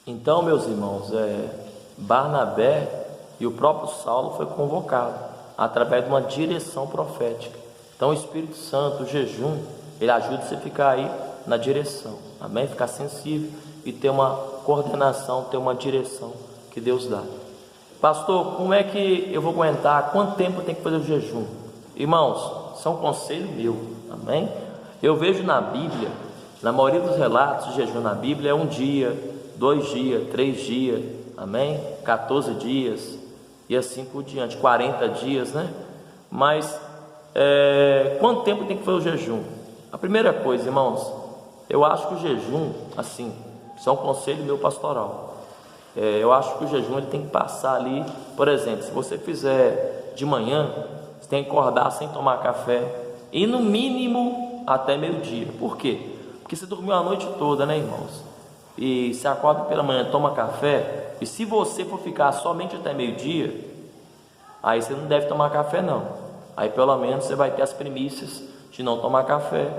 Então, meus irmãos, Barnabé e o próprio Saulo foi convocado através de uma direção profética. Então, o Espírito Santo, o jejum, ele ajuda você a ficar aí na direção, amém? Ficar sensível e ter uma coordenação, ter uma direção que Deus dá. Pastor, como é que eu vou aguentar? Quanto tempo eu tenho que fazer o jejum? Irmãos, isso é um conselho meu, amém? Eu vejo na Bíblia, na maioria dos relatos de jejum na Bíblia, é 1 dia, 2 dias, 3 dias, amém? 14 dias e assim por diante, 40 dias, né? Mas quanto tempo tem que fazer o jejum? A primeira coisa, irmãos, eu acho que o jejum, assim, isso é um conselho meu pastoral. Eu acho que o jejum ele tem que passar ali, por exemplo, se você fizer de manhã, você tem que acordar sem tomar café e no mínimo até meio-dia. Por quê? Porque você dormiu a noite toda, né, irmãos? E se acorda pela manhã, toma café, e se você for ficar somente até meio-dia, aí você não deve tomar café não. Aí pelo menos você vai ter as primícias de não tomar café,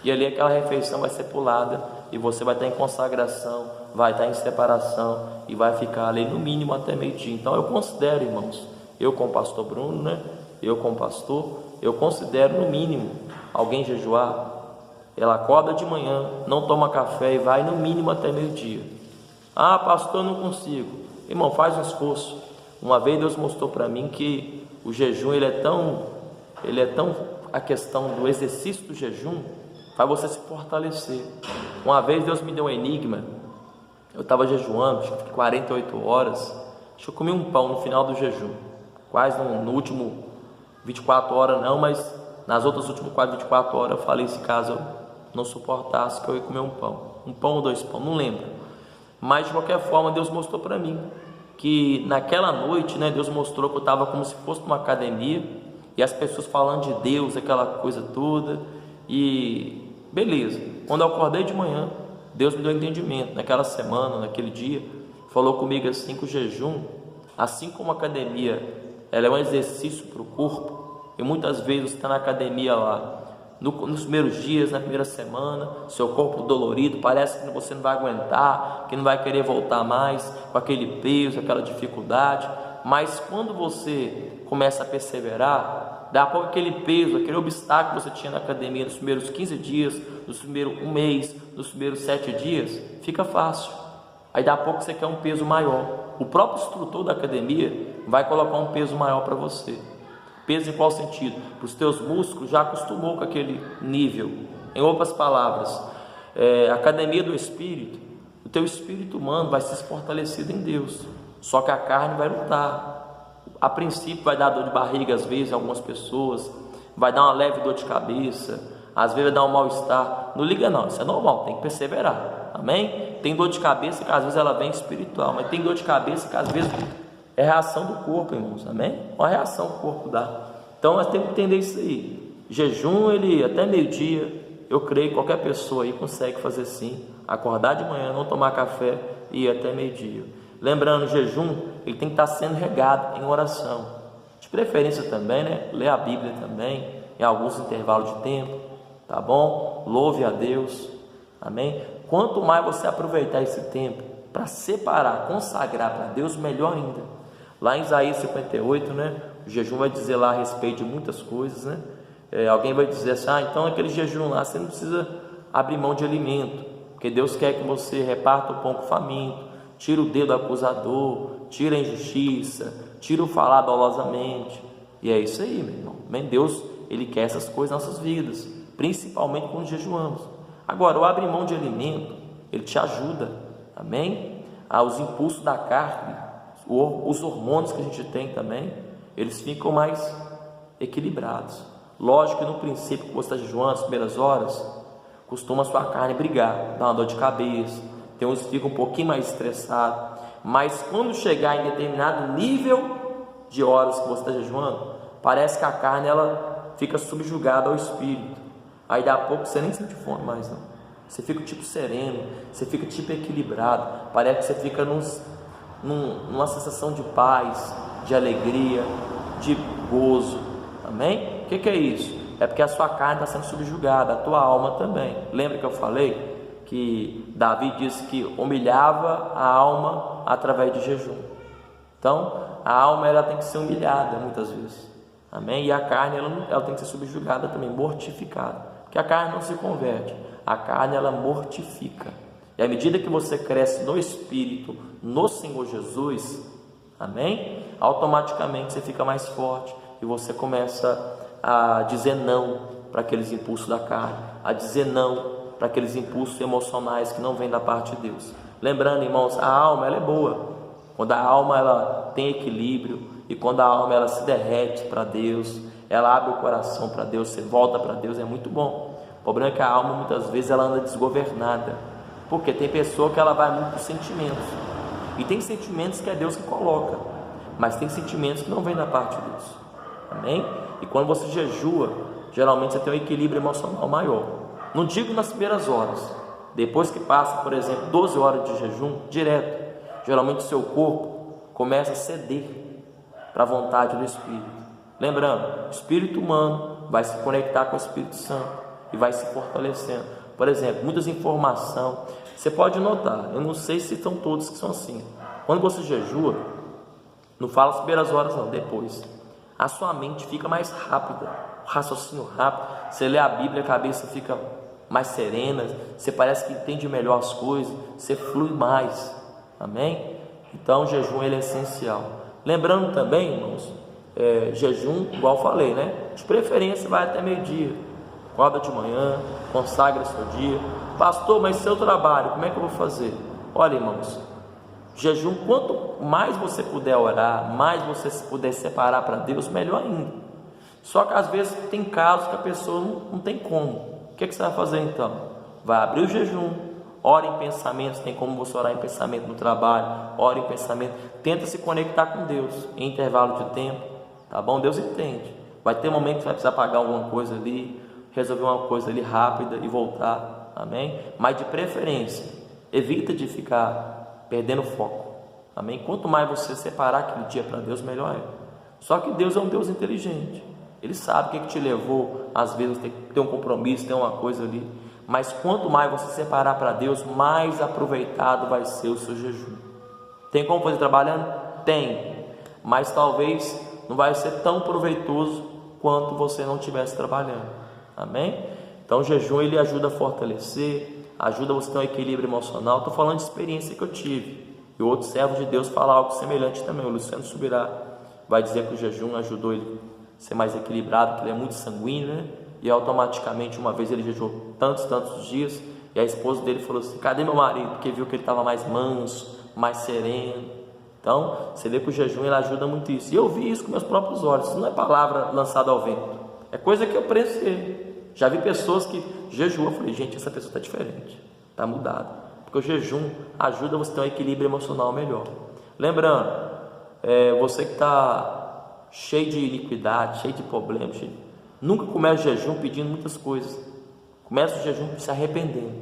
e ali aquela refeição vai ser pulada, e você vai estar em consagração, vai estar em separação, e vai ficar ali no mínimo até meio-dia. Então eu considero, irmãos, eu como pastor Bruno, né? Eu como pastor, eu considero no mínimo alguém jejuar. Ela acorda de manhã, não toma café e vai no mínimo até meio-dia. Ah, pastor, eu não consigo. Irmão, faz um esforço. Uma vez Deus mostrou para mim que o jejum ele é tão a questão do exercício do jejum faz você se fortalecer. Uma vez Deus me deu um enigma. Eu estava jejuando, acho que 48 horas. Acho que eu comi um pão no final do jejum. Quase no último 24 horas não, mas nas outras últimas 24 horas eu falei, se caso eu não suportasse, que eu ia comer um pão ou 2 pães, não lembro. Mas de qualquer forma Deus mostrou para mim que naquela noite, né, Deus mostrou que eu estava como se fosse numa academia e as pessoas falando de Deus, aquela coisa toda, e beleza. Quando eu acordei de manhã, Deus me deu entendimento. Naquela semana, naquele dia, falou comigo assim que o jejum, assim como a academia, ela é um exercício para o corpo, e muitas vezes você está na academia lá, nos primeiros dias, na primeira semana, seu corpo dolorido, parece que você não vai aguentar, que não vai querer voltar mais, com aquele peso, aquela dificuldade, mas quando você começa a perseverar, dá a pouco aquele peso, aquele obstáculo que você tinha na academia nos primeiros 15 dias, nos primeiros 1 mês, nos primeiros 7 dias, fica fácil. Aí dá a pouco você quer um peso maior. O próprio instrutor da academia vai colocar um peso maior para você. Peso em qual sentido? Para os teus músculos já acostumou com aquele nível. Em outras palavras, a academia do Espírito, o teu espírito humano vai ser fortalecido em Deus. Só que a carne vai lutar. A princípio vai dar dor de barriga às vezes em algumas pessoas, vai dar uma leve dor de cabeça, às vezes vai dar um mal-estar. Não liga não, isso é normal, tem que perseverar. Amém? Tem dor de cabeça que às vezes ela vem espiritual, mas tem dor de cabeça que às vezes é reação do corpo, irmãos, amém? Uma reação que o corpo dá. Então nós temos que entender isso aí. Jejum, ele até meio-dia, eu creio que qualquer pessoa aí consegue fazer sim. Acordar de manhã, não tomar café e ir até meio-dia. Lembrando, o jejum, ele tem que estar sendo regado em oração. De preferência também, né? Ler a Bíblia também, em alguns intervalos de tempo, tá bom? Louve a Deus, amém? Quanto mais você aproveitar esse tempo para separar, consagrar para Deus, melhor ainda. Lá em Isaías 58, né, o jejum vai dizer lá a respeito de muitas coisas, né? Alguém vai dizer assim, então aquele jejum lá, você não precisa abrir mão de alimento, porque Deus quer que você reparta o pão com o faminto, tira o dedo acusador, tira a injustiça, tira o falar dolosamente, e é isso aí, meu irmão. Amém? Deus, Ele quer essas coisas nas nossas vidas, principalmente quando jejuamos. Agora, o abrir mão de alimento, ele te ajuda, amém? Os impulsos da carne, os hormônios que a gente tem também, eles ficam mais equilibrados. Lógico que no princípio que você está jejuando, as primeiras horas, costuma a sua carne brigar, dar uma dor de cabeça, tem uns que ficam um pouquinho mais estressados, mas quando chegar em determinado nível de horas que você está jejuando, parece que a carne ela fica subjugada ao espírito, aí dá a pouco você nem sente fome mais não, você fica tipo sereno, você fica tipo equilibrado, parece que você fica numa sensação de paz, de alegria, de gozo, amém? O que é isso? É porque a sua carne está sendo subjugada, a tua alma também. Lembra que eu falei que Davi disse que humilhava a alma através de jejum. Então, a alma ela tem que ser humilhada muitas vezes, amém? E a carne ela tem que ser subjugada também, mortificada, porque a carne não se converte, a carne ela mortifica. E à medida que você cresce no Espírito, no Senhor Jesus, amém? Automaticamente você fica mais forte e você começa a dizer não para aqueles impulsos da carne, a dizer não para aqueles impulsos emocionais que não vêm da parte de Deus. Lembrando, irmãos, a alma ela é boa. Quando a alma ela tem equilíbrio e quando a alma ela se derrete para Deus, ela abre o coração para Deus, você volta para Deus, é muito bom. O problema é que a alma muitas vezes ela anda desgovernada, porque tem pessoa que ela vai muito por sentimentos, e tem sentimentos que é Deus que coloca, mas tem sentimentos que não vêm da parte de Deus, amém? E quando você jejua, geralmente você tem um equilíbrio emocional maior. Não digo nas primeiras horas, depois que passa, por exemplo, 12 horas de jejum direto, geralmente o seu corpo começa a ceder para a vontade do Espírito. Lembrando, o espírito humano vai se conectar com o Espírito Santo e vai se fortalecendo. Por exemplo, muitas informações, você pode notar, eu não sei se são todos que são assim. Quando você jejua, não fala as primeiras horas não, depois, a sua mente fica mais rápida, o raciocínio rápido, você lê a Bíblia, a cabeça fica mais serena, você parece que entende melhor as coisas, você flui mais, amém? Então o jejum ele é essencial. Lembrando também, irmãos, jejum, igual eu falei, né? De preferência vai até meio-dia, acorda de manhã, consagra seu dia. Pastor, mas seu trabalho, como é que eu vou fazer? Olha, irmãos, jejum, quanto mais você puder orar, mais você puder separar para Deus, melhor ainda. Só que às vezes tem casos que a pessoa não tem como. O que você vai fazer então? Vai abrir o jejum, ora em pensamentos, tem como você orar em pensamento no trabalho, ora em pensamento, tenta se conectar com Deus em intervalo de tempo, tá bom? Deus entende. Vai ter momento que você vai precisar pagar alguma coisa ali, resolver uma coisa ali rápida e voltar, amém? Mas de preferência, evita de ficar perdendo foco, amém? Quanto mais você separar aquele dia para Deus, melhor é. Só que Deus é um Deus inteligente, Ele sabe o que te levou, às vezes, ter um compromisso, ter uma coisa ali, mas quanto mais você separar para Deus, mais aproveitado vai ser o seu jejum. Tem como fazer trabalhando? Tem, mas talvez não vai ser tão proveitoso quanto você não estivesse trabalhando, amém? Então o jejum ele ajuda a fortalecer, ajuda você a ter um equilíbrio emocional. Estou falando de experiência que eu tive, e outro servo de Deus fala algo semelhante também. O Luciano Subirá vai dizer que o jejum ajudou ele a ser mais equilibrado, que ele é muito sanguíneo, né? E automaticamente uma vez ele jejuou tantos dias, e a esposa dele falou assim: cadê meu marido? Porque viu que ele estava mais manso, mais sereno. Então você vê que o jejum ele ajuda muito isso, e eu vi isso com meus próprios olhos. Isso não é palavra lançada ao vento, é coisa que eu presenciei. Já vi pessoas que jejuam, eu falei: gente, essa pessoa está diferente, está mudada, porque o jejum ajuda você a ter um equilíbrio emocional melhor. Lembrando, você que está cheio de iniquidade, cheio de problemas, nunca comece o jejum pedindo muitas coisas. Comece o jejum se arrependendo,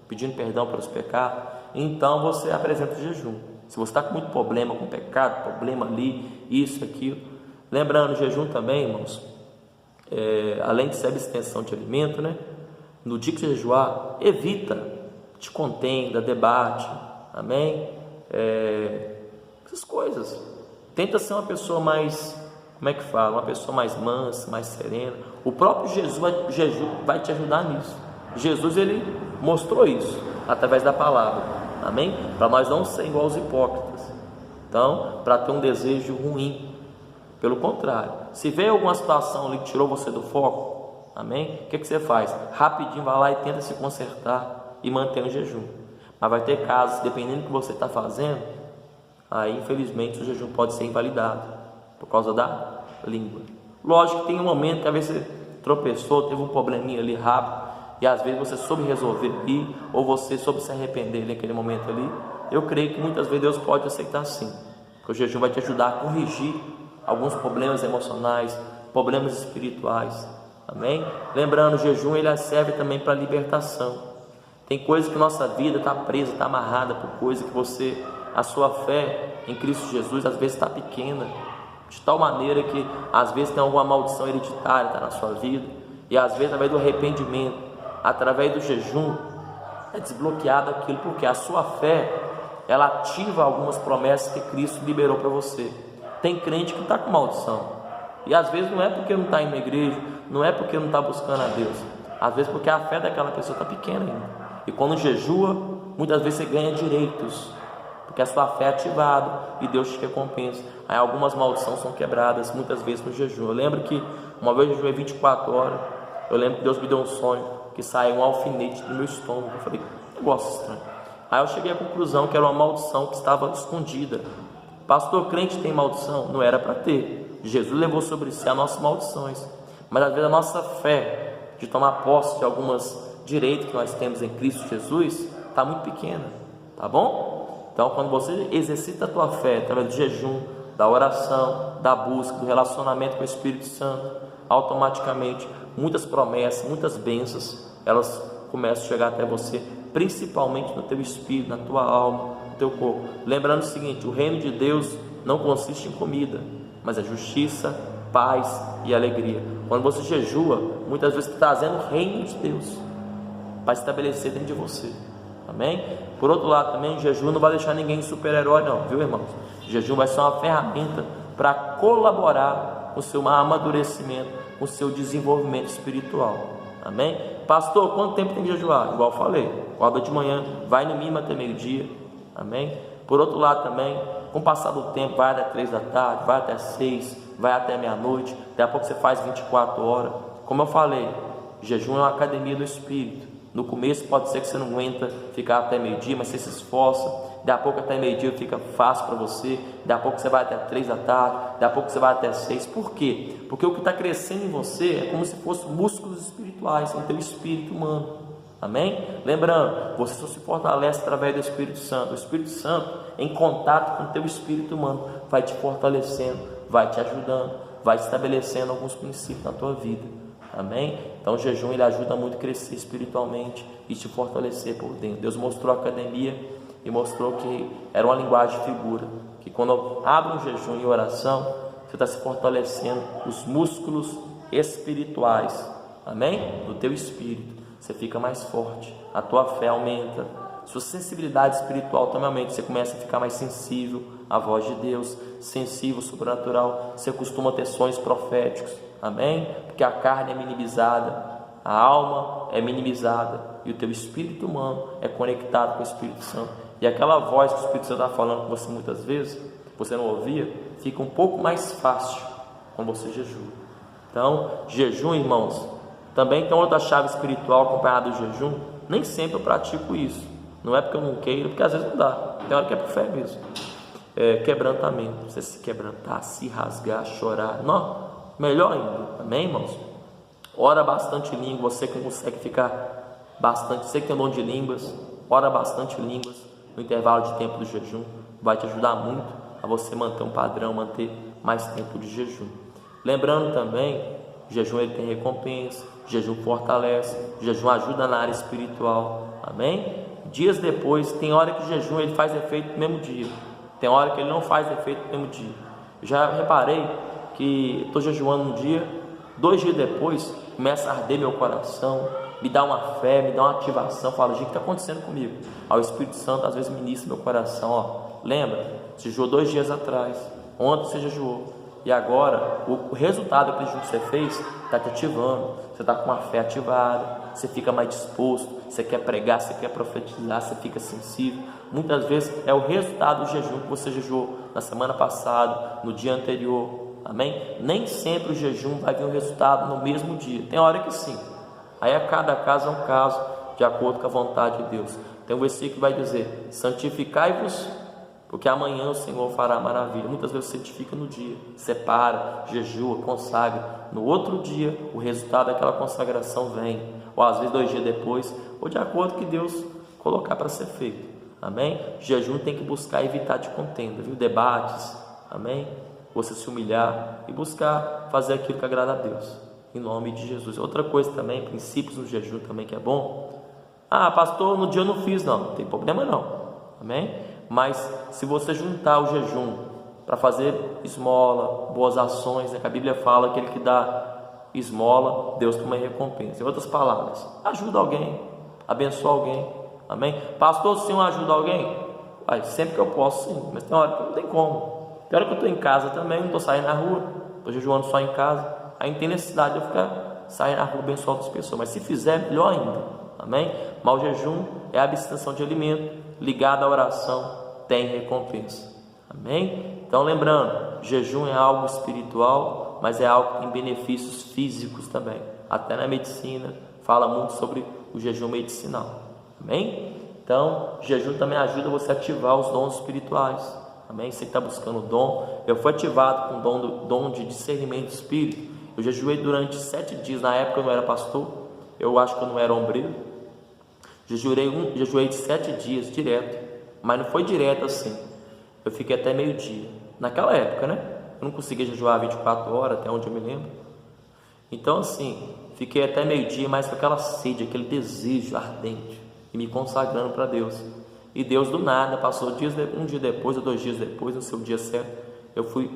pedindo perdão pelos pecados. Então você apresenta o jejum. Se você está com muito problema, com pecado, problema ali, isso, aquilo. Lembrando, o jejum também, irmãos, além de ser abstenção de alimento, né? No dia que você jejuar, evita de contenda, debate, amém? Essas coisas. Tenta ser uma pessoa mais, como é que fala? Uma pessoa mais mansa, mais serena. O próprio Jesus vai te ajudar nisso. Jesus ele mostrou isso através da palavra, amém? Para nós não ser igual aos hipócritas. Então, para ter um desejo ruim. Pelo contrário, se vê alguma situação ali que tirou você do foco, amém? O que você faz? Rapidinho vai lá e tenta se consertar e manter o jejum. Mas vai ter casos, dependendo do que você está fazendo, aí infelizmente o jejum pode ser invalidado por causa da língua. Lógico que tem um momento que às vezes você tropeçou, teve um probleminha ali rápido, e às vezes você soube resolver ali, ou você soube se arrepender naquele momento ali. Eu creio que muitas vezes Deus pode aceitar sim, porque o jejum vai te ajudar a corrigir alguns problemas emocionais, problemas espirituais, amém? Lembrando, o jejum ele serve também para libertação. Tem coisas que nossa vida está presa, está amarrada por coisas que a sua fé em Cristo Jesus às vezes está pequena, de tal maneira que às vezes tem alguma maldição hereditária tá na sua vida, e às vezes através do arrependimento, através do jejum, é desbloqueado aquilo, porque a sua fé, ela ativa algumas promessas que Cristo liberou para você. Tem crente que está com maldição, e às vezes não é porque não está indo na igreja, não é porque não está buscando a Deus, às vezes porque a fé daquela pessoa está pequena ainda. E quando jejua, muitas vezes você ganha direitos, porque a sua fé é ativada e Deus te recompensa. Aí algumas maldições são quebradas muitas vezes no jejum. Eu lembro que uma vez eu jejuei 24 horas, eu lembro que Deus me deu um sonho que saiu um alfinete do meu estômago. Eu falei, que negócio estranho. Aí eu cheguei à conclusão que era uma maldição que estava escondida. Pastor, crente tem maldição? Não era para ter. Jesus levou sobre si as nossas maldições, mas às vezes a nossa fé de tomar posse de algumas direitos que nós temos em Cristo Jesus está muito pequena, tá bom? Então quando você exercita a tua fé através do jejum, da oração, da busca, do relacionamento com o Espírito Santo, automaticamente muitas promessas, muitas bênçãos, elas começam a chegar até você, principalmente no teu espírito, na tua alma, no teu corpo. Lembrando o seguinte, o reino de Deus não consiste em comida, mas é justiça, paz e alegria. Quando você jejua, muitas vezes está trazendo o reino de Deus para estabelecer dentro de você, amém? Por outro lado também, o jejum não vai deixar ninguém super-herói não, viu, irmãos? O jejum vai ser uma ferramenta para colaborar com o seu amadurecimento, com o seu desenvolvimento espiritual, amém? Pastor, quanto tempo tem que jejuar? Igual eu falei, acorda de manhã, vai no mínimo até meio-dia, amém? Por outro lado também, com o passar do tempo, vai até 3 da tarde, vai até 6, vai até meia-noite, daqui a pouco você faz 24 horas, como eu falei, jejum é uma academia do Espírito. No começo pode ser que você não aguenta ficar até meio-dia, mas você se esforça, daqui a pouco até meio-dia fica fácil para você, daqui a pouco você vai até 3 da tarde, daqui a pouco você vai até 6, por quê? Porque o que está crescendo em você é como se fossem músculos espirituais, no teu espírito humano, amém? Lembrando, você só se fortalece através do Espírito Santo. O Espírito Santo, em contato com o teu espírito humano, vai te fortalecendo, vai te ajudando, vai estabelecendo alguns princípios na tua vida, amém? Então o jejum ele ajuda muito a crescer espiritualmente e te fortalecer por dentro. Deus mostrou a academia e mostrou que era uma linguagem de figura, que quando abre um jejum e oração, você está se fortalecendo os músculos espirituais, amém? Do teu espírito, você fica mais forte, a tua fé aumenta, sua sensibilidade espiritual também aumenta, você começa a ficar mais sensível à voz de Deus, sensível, sobrenatural, você costuma ter sonhos proféticos, amém? Porque a carne é minimizada, a alma é minimizada e o teu espírito humano é conectado com o Espírito Santo, e aquela voz que o Espírito Santo está falando com você muitas vezes, você não ouvia, fica um pouco mais fácil quando você jejua. Então, jejum, irmãos, também tem outra chave espiritual acompanhada do jejum. Nem sempre eu pratico isso, não é porque eu não queiro, porque às vezes não dá, tem hora que é por fé mesmo. Quebrantamento, você se quebrantar, se rasgar, chorar, não, melhor ainda, amém, irmãos? Ora bastante língua, você que consegue ficar bastante, você que tem dom de línguas, ora bastante línguas no intervalo de tempo do jejum, vai te ajudar muito a você manter um padrão, manter mais tempo de jejum. Lembrando também, o jejum ele tem recompensa, o jejum fortalece, o jejum ajuda na área espiritual, amém? Dias depois, tem hora que o jejum ele faz efeito no mesmo dia, tem hora que ele não faz efeito no mesmo dia. Já reparei que estou jejuando um dia, 2 dias depois começa a arder meu coração, me dá uma fé, me dá uma ativação, falo, gente, o que está acontecendo comigo? Aí o Espírito Santo às vezes ministra meu coração, ó, lembra, você jejuou 2 dias atrás, ontem você jejuou, e agora o resultado daquele jejum que você fez está te ativando, você está com uma fé ativada, você fica mais disposto, você quer pregar, você quer profetizar, você fica sensível. Muitas vezes é o resultado do jejum que você jejuou na semana passada, no dia anterior, amém? Nem sempre o jejum vai vir o resultado no mesmo dia, tem hora que sim, aí a cada caso é um caso, de acordo com a vontade de Deus. Tem um versículo que vai dizer, santificai-vos, porque amanhã o Senhor fará maravilha. Muitas vezes você santifica no dia, separa, jejua, consagra, no outro dia o resultado daquela consagração vem, ou às vezes 2 dias depois, ou de acordo com o que Deus colocar para ser feito, amém? Jejum tem que buscar evitar de contenda, viu? Debates, amém? Você se humilhar e buscar fazer aquilo que agrada a Deus, em nome de Jesus. Outra coisa também, princípios no jejum também que é bom. Ah, pastor, no dia eu não fiz, não tem problema não, amém? Mas se você juntar o jejum para fazer esmola, boas ações, né? Que a Bíblia fala que aquele que dá esmola, Deus também recompensa. Em outras palavras, ajuda alguém, abençoa alguém, Amém? Pastor, se eu ajuda alguém? Sempre que eu posso, sim, mas tem hora que não tem como. Tem hora que eu estou em casa também, não estou saindo na rua, estou jejuando só em casa. Aí não tem necessidade de eu ficar saindo na rua abençoando as pessoas. Mas se fizer, melhor ainda. Amém? Mas o jejum é a abstenção de alimento ligada à oração, tem recompensa. Amém? Então lembrando, jejum é algo espiritual, mas é algo que tem benefícios físicos também. Até na medicina fala muito sobre o jejum medicinal. Amém? Então, jejum também ajuda você a ativar os dons espirituais. Amém? Você que está buscando o dom, eu fui ativado com o dom de discernimento de espírito. Eu jejuei durante 7 dias, na época eu não era pastor, eu acho que eu não era ombreiro. Jejuei de 7 dias direto, mas não foi direto assim. Eu fiquei até meio-dia. Naquela época, né? Eu não conseguia jejuar 24 horas, até onde eu me lembro. Então, assim, fiquei até meio-dia, mas com aquela sede, aquele desejo ardente, e me consagrando para Deus. E Deus do nada, passou um dia depois ou 2 dias depois, no seu dia certo, eu fui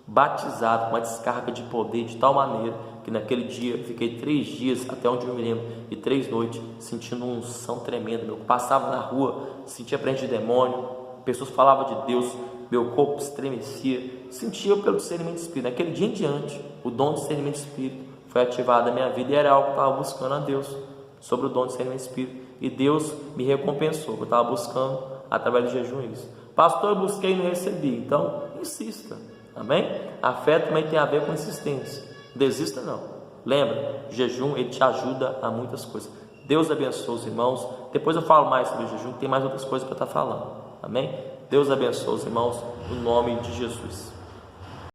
batizado com uma descarga de poder de tal maneira que naquele dia eu fiquei 3 dias, até onde eu me lembro, e 3 noites, sentindo uma unção tremenda. Eu passava na rua, sentia prende de demônio, pessoas falavam de Deus, meu corpo estremecia, sentia pelo discernimento de espírito. Naquele dia em diante, o dom de discernimento de espírito foi ativado na minha vida e era algo que eu estava buscando a Deus, sobre o dom de discernimento de espírito, e Deus me recompensou. Eu estava buscando através do jejum isso. Pastor, eu busquei e não recebi. Então, insista. Amém? A fé também tem a ver com insistência. Não desista não. Lembra, o jejum ele te ajuda a muitas coisas. Deus abençoe os irmãos. Depois eu falo mais sobre o jejum, tem mais outras coisas para estar falando. Amém? Deus abençoe os irmãos, no nome de Jesus.